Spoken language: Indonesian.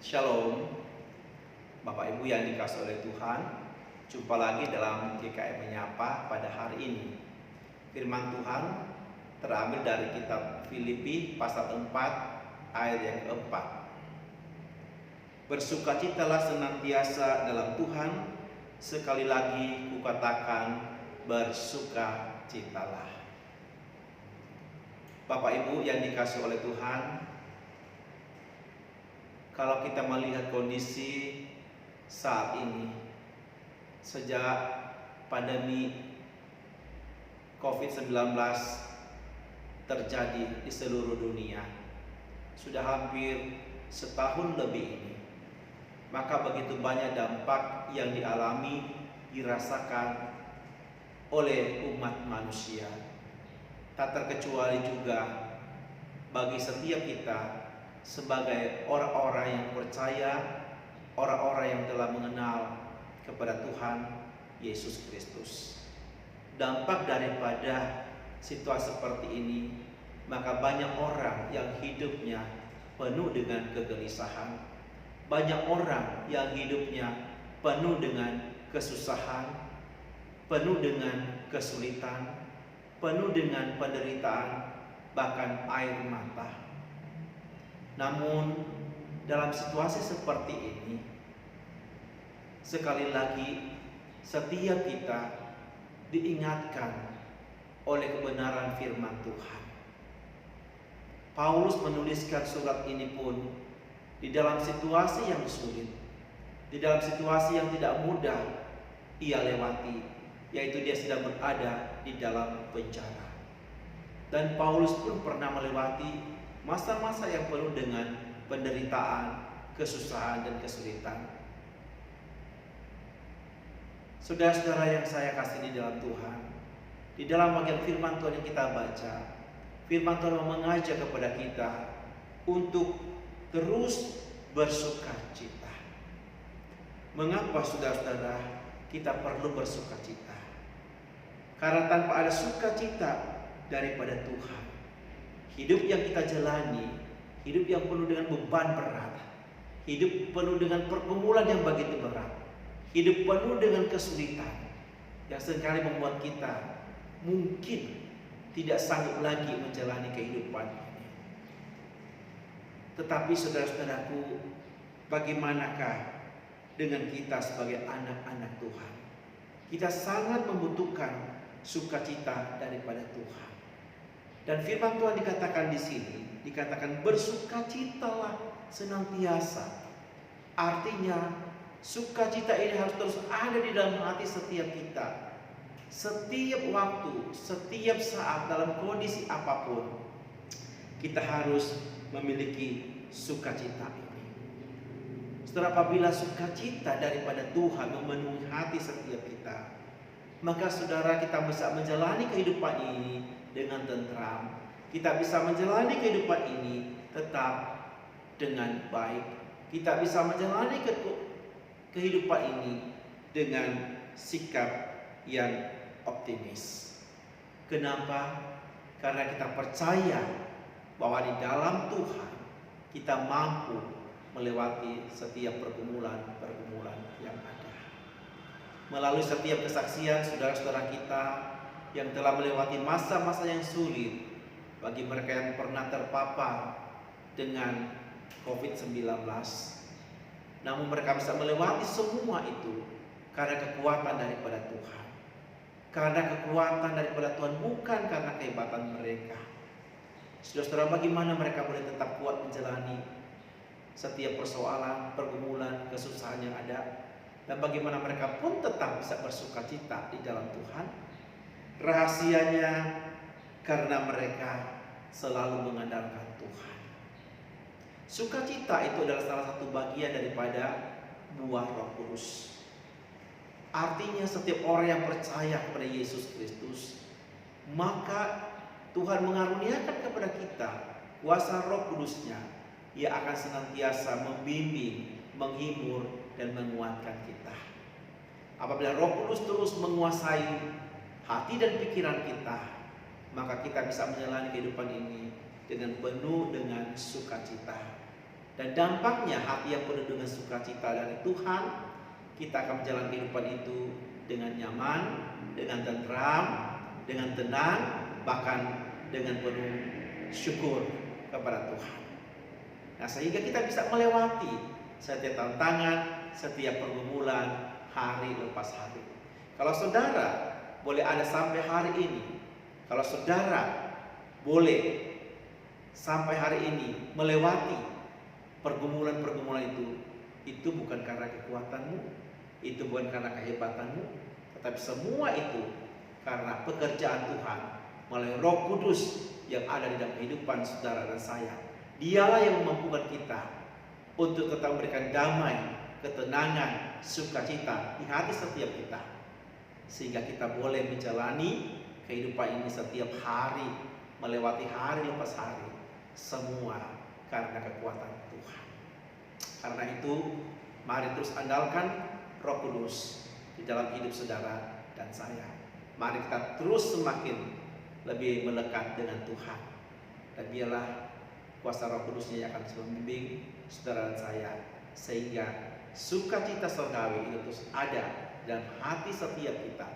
Shalom, Bapak Ibu yang dikasihi oleh Tuhan. Jumpa lagi dalam GKM Menyapa pada hari ini. Firman Tuhan terambil dari kitab Filipi pasal 4 ayat yang keempat. Bersukacitalah senantiasa dalam Tuhan, sekali lagi kukatakan bersukacitalah. Bapak Ibu yang dikasihi oleh Tuhan, kalau kita melihat kondisi saat ini, sejak pandemi COVID-19 terjadi di seluruh dunia, sudah hampir setahun lebih ini, maka begitu banyak dampak yang dialami, dirasakan oleh umat manusia. Tak terkecuali juga bagi setiap kita sebagai orang-orang yang percaya, orang-orang yang telah mengenal kepada Tuhan Yesus Kristus. Dampak daripada situasi seperti ini, maka banyak orang yang hidupnya penuh dengan kegelisahan, banyak orang yang hidupnya penuh dengan kesusahan, penuh dengan kesulitan, penuh dengan penderitaan, bahkan air mata. Namun dalam situasi seperti ini, sekali lagi setiap kita diingatkan oleh kebenaran firman Tuhan. Paulus menuliskan surat ini pun di dalam situasi yang sulit, di dalam situasi yang tidak mudah ia lewati, yaitu dia sedang berada di dalam penjara. Dan Paulus pun pernah melewati masa-masa yang penuh dengan penderitaan, kesusahan, dan kesulitan. Saudara-saudara yang saya kasih di dalam Tuhan, di dalam bagian firman Tuhan yang kita baca, firman Tuhan mengajak kepada kita untuk terus bersukacita. Mengapa saudara-saudara kita perlu bersukacita? Karena tanpa ada sukacita daripada Tuhan, hidup yang kita jalani, hidup yang penuh dengan beban berat, hidup penuh dengan pergumulan yang begitu berat, hidup penuh dengan kesulitan yang seringkali membuat kita mungkin tidak sanggup lagi menjalani kehidupan ini. Tetapi saudara-saudaraku, bagaimanakah dengan kita sebagai anak-anak Tuhan? Kita sangat membutuhkan sukacita daripada Tuhan. Dan firman Tuhan dikatakan di sini, dikatakan bersukacitalah senantiasa. Artinya sukacita ini harus terus ada di dalam hati setiap kita. Setiap waktu, setiap saat, dalam kondisi apapun, kita harus memiliki sukacita ini. Setelah apabila sukacita daripada Tuhan memenuhi hati setiap kita, maka saudara kita bisa menjalani kehidupan ini dengan tentram. Kita bisa menjalani kehidupan ini tetap dengan baik. Kita bisa menjalani kehidupan ini dengan sikap yang optimis. Kenapa? Karena kita percaya bahwa di dalam Tuhan kita mampu melewati setiap pergumulan yang ada. Melalui setiap kesaksian saudara-saudara kita yang telah melewati masa-masa yang sulit, bagi mereka yang pernah terpapar dengan COVID-19. Namun mereka bisa melewati semua itu karena kekuatan daripada Tuhan. Karena kekuatan daripada Tuhan, bukan karena kehebatan mereka. Saudara-saudara, bagaimana mereka boleh tetap kuat menjalani setiap persoalan, pergumulan, kesusahan yang ada, dan bagaimana mereka pun tetap bisa bersukacita di dalam Tuhan? Rahasianya karena mereka selalu mengandalkan Tuhan. Sukacita itu adalah salah satu bagian daripada buah Roh Kudus. Artinya setiap orang yang percaya kepada Yesus Kristus, maka Tuhan mengaruniakan kepada kita kuasa Roh Kudus-Nya. Ia akan senantiasa membimbing, menghibur, dan menguatkan kita. Apabila Roh Kudus terus menguasai hati dan pikiran kita, maka kita bisa menjalani kehidupan ini dengan penuh dengan sukacita. Dan dampaknya hati yang penuh dengan sukacita dari Tuhan, kita akan menjalani kehidupan itu dengan nyaman, dengan tentram, dengan tenang, bahkan dengan penuh syukur kepada Tuhan. Nah, sehingga kita bisa melewati setiap tantangan, setiap pergumulan hari lepas hari. Kalau saudara boleh ada sampai hari ini, kalau saudara boleh sampai hari ini melewati pergumulan-pergumulan itu bukan karena kekuatanmu, itu bukan karena kehebatanmu, tetapi semua itu karena pekerjaan Tuhan melalui Roh Kudus yang ada di dalam kehidupan saudara dan saya. Dialah yang memampukan kita untuk tetap memberikan damai, ketenangan, sukacita di hati setiap kita, sehingga kita boleh menjalani kehidupan ini setiap hari, melewati hari lepas hari, semua karena kekuatan Tuhan. Karena itu, mari terus andalkan Roh Kudus di dalam hidup saudara dan saya. Mari kita terus semakin lebih melekat dengan Tuhan. Dan biarlah kuasa Roh Kudusnya yang akan membimbing saudara dan saya, sehingga sukacita surgawi itu terus ada dalam hati setiap kita,